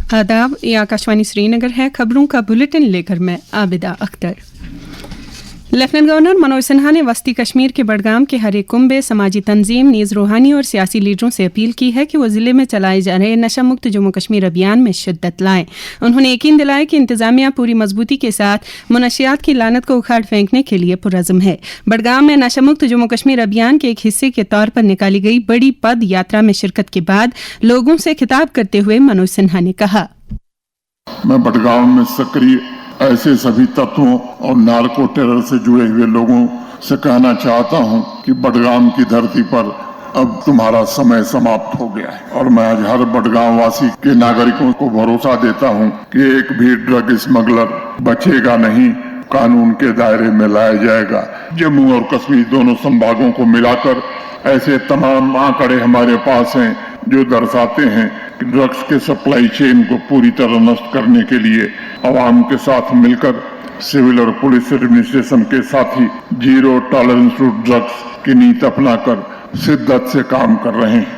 आदाब, ये आकाशवाणी श्रीनगर है। खबरों का बुलेटिन लेकर मैं आबिदा अख्तर। लेफ्टिनेंट गवर्नर मनोज सिन्हा ने वस्ती कश्मीर के बडगाम के हर एक कुंबे, समाजी तंजीम, नीज़ रूहानी और सियासी लीडरों से अपील की है कि वो ज़िले में चलाए जा रहे नशा मुक्त जम्मू कश्मीर अभियान में शिद्दत लाएं। उन्होंने यकीन दिलाया कि इंतजामिया पूरी मजबूती के साथ मुनशियात की लानत को उखाड़ फेंकने के लिए पुरज़्म है। बडगाम में नशा मुक्त जम्मू कश्मीर अभियान के एक हिस्से के तौर पर निकाली गई बड़ी पद यात्रा में शिरकत के बाद लोगों से खिताब करते हुए मनोज सिन्हा ने कहा, मैं बडगाम में सक्रिय ऐसे सभी तत्वों और नार्को टेरर से जुड़े हुए लोगों से कहना चाहता हूं कि बडगाम की धरती पर अब तुम्हारा समय समाप्त हो गया है और मैं आज हर बडगाम वासी के नागरिकों को भरोसा देता हूं कि एक भी ड्रग स्मगलर बचेगा नहीं, कानून के दायरे में लाया जाएगा। जम्मू और कश्मीर दोनों संभागों को मिलाकर ऐसे तमाम आंकड़े हमारे पास हैं जो दर्शाते हैं कि ड्रग्स के सप्लाई चेन को पूरी तरह नष्ट करने के लिए आवाम के साथ मिलकर सिविल और पुलिस एडमिनिस्ट्रेशन के साथ ही जीरो टॉलरेंस टू ड्रग्स की नीति अपनाकर शिद्दत से काम कर रहे हैं।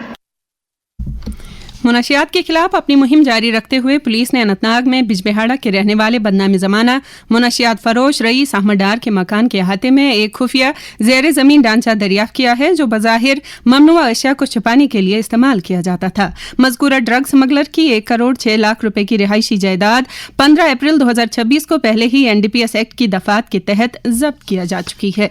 मुनशियात के खिलाफ अपनी मुहिम जारी रखते हुए पुलिस ने अनंतनाग में बिजबिहाड़ा के रहने वाले बदनामी जमाना मुनशियात फरोश रईस अहमद डार के मकान के अहाते में एक खुफिया ज़ेर ज़मीन ढांचा दरियाफ्त किया है जो बज़ाहिर ममनुआ अशिया को छुपाने के लिए इस्तेमाल किया जाता था। मज़कूरा ड्रग स्मगलर की 1 करोड़ 6 लाख रुपए की रिहायशी जायदाद 15 अप्रैल 2026 को पहले ही NDPS एक्ट की दफात के तहत जब्त किया जा चुकी है।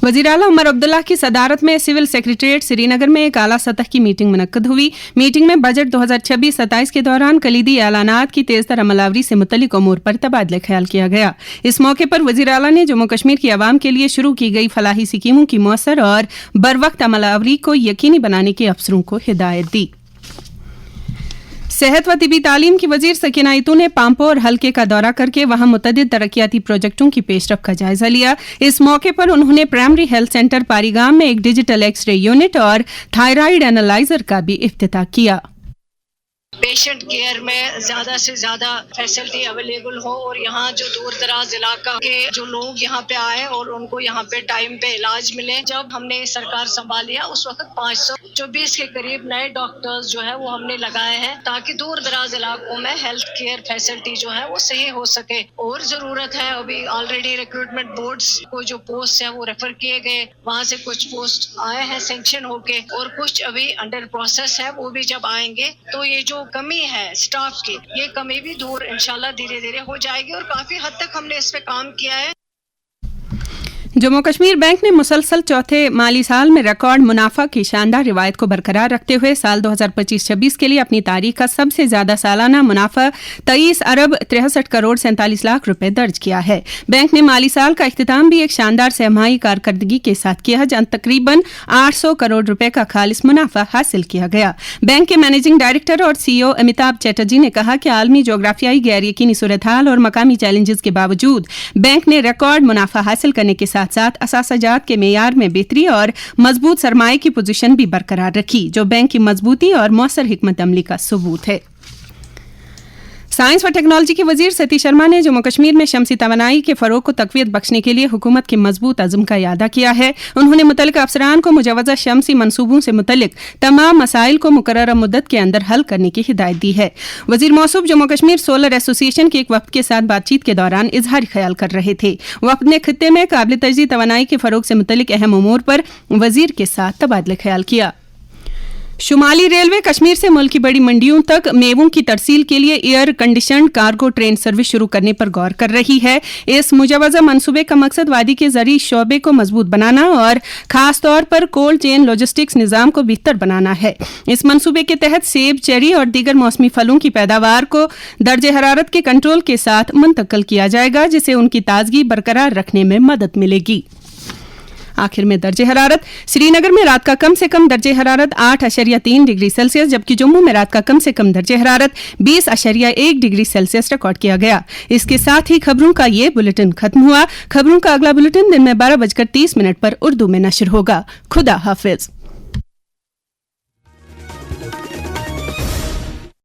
वज़ीर आला उमर अब्दुल्ला की सदारत में सिविल सेक्रेटरीट श्रीनगर में एक आला सतह की मीटिंग मुनक्कद हुई। मीटिंग में बजट 2026-27 के दौरान कलीदी ऐलानात की तेज़तर अमलावरी से मुतल्लिक उमूर पर तबादला ख्याल किया गया। इस मौके पर वज़ीर आला ने जम्मू कश्मीर की आवाम के लिए शुरू की गई फलाही स्कीमों की मौसर और बरवक्त अमलावरी को यकीनी बनाने के अफसरों को हिदायत दी। सेहत व तिबी तालीम की वजीर सकीना इतू ने पांपो और हल्के का दौरा करके वहां मुतअद्दिद तरक्याती प्रोजेक्टों की पेशरफ का जायजा लिया। इस मौके पर उन्होंने प्राइमरी हेल्थ सेंटर पारीगाम में एक डिजिटल एक्सरे यूनिट और थायराइड एनालाइजर का भी इफ्तिताह किया। पेशेंट केयर में ज्यादा से ज्यादा फैसिलिटी अवेलेबल हो और यहाँ जो दूर दराज इलाका के जो लोग यहाँ पे आए और उनको यहाँ पे टाइम पे इलाज मिले। जब हमने सरकार संभालिया उस वक्त 524 के करीब नए डॉक्टर्स जो है वो हमने लगाए हैं ताकि दूर दराज इलाकों में हेल्थ केयर फैसिलिटी जो है वो सही हो सके। और जरूरत है, अभी ऑलरेडी रिक्रूटमेंट बोर्ड्स को जो पोस्ट है वो रेफर किए गए, वहाँ से कुछ पोस्ट आए हैं सैंक्शन होके और कुछ अभी अंडर प्रोसेस है। वो भी जब आएंगे तो ये जो कमी है स्टाफ की, ये कमी भी दूर इंशाल्लाह धीरे धीरे हो जाएगी और काफी हद तक हमने इस पे काम किया है। जम्मू कश्मीर बैंक ने मुसलसल चौथे माली साल में रिकॉर्ड मुनाफा की शानदार रिवायत को बरकरार रखते हुए साल 2025-26 के लिए अपनी तारीख का सबसे ज्यादा सालाना मुनाफा 23 अरब 63 करोड़ 47 लाख रुपए दर्ज किया है। बैंक ने माली साल का इख्तिताम भी एक शानदार सहमाही कारकर्दगी के साथ किया जहां तकरीबन 800 करोड़ रुपए का खालिस मुनाफा हासिल किया गया। बैंक के मैनेजिंग डायरेक्टर और CEO अमिताभ चैटर्जी ने कहा कि आलमी जोग्राफियाई गैर यकीनी सूरत हाल और मकामी चैलेंजेस के बावजूद बैंक ने रिकॉर्ड मुनाफा हासिल करने के साथ असासाजात के मेयार में बेहतरी और मजबूत सरमाए की पोजीशन भी बरकरार रखी जो बैंक की मजबूती और मौसर हिकमत अमली का सबूत है। साइंस व टेक्नोलॉजी के वजीर सतीश शर्मा ने जम्मू कश्मीर में शमसी तवानाई के फरोग को तकवीत बख्शने के लिए हुकूमत के मजबूत अज़्म का इयादा किया है। उन्होंने मुतल्लिका अफसरान को मुजवज़ा शमसी मनसूबों से मुतल्लिक तमाम मसाइल को मुकर्ररा मुद्दत के अंदर हल करने की हिदायत दी है। वजीर मौसूफ जम्मू कश्मीर सोलर एसोसिएशन के एक वफ्द के साथ बातचीत के दौरान इजहार ख्याल कर रहे थे। वफ्द ने खित्ते में काबिल तजदीद तवानाई के फरोग से मुतल्लिक अहम उमूर पर वजीर के साथ तबादला ख्याल किया। शुमाली रेलवे कश्मीर से मुल्क की बड़ी मंडियों तक मेवों की तरसील के लिए air conditioned cargo train service शुरू करने पर गौर कर रही है। इस मुजवज़ा मंसूबे का मकसद वादी के ज़रिए शोबे को मजबूत बनाना और खास तौर पर कोल्ड चेन लॉजिस्टिक्स निज़ाम को बेहतर बनाना है। इस मंसूबे के तहत सेब, चेरी और दीगर मौसमी फलों की पैदावार को दर्जे हरारत के कंट्रोल के साथ मुंतकिल किया जाएगा जिससे उनकी ताजगी बरकरार रखने में मदद मिलेगी। आखिर में दर्जे हरारत श्रीनगर में रात का कम से कम दर्जे हरारत 8.3 डिग्री सेल्सियस जबकि जम्मू में रात का कम से कम दर्जे हरारत 20.1 डिग्री सेल्सियस रिकॉर्ड किया गया। इसके साथ ही खबरों का ये बुलेटिन खत्म हुआ। खबरों का अगला बुलेटिन दिन में 12:30 पर उर्दू में नशर होगा। खुदा हाफिज।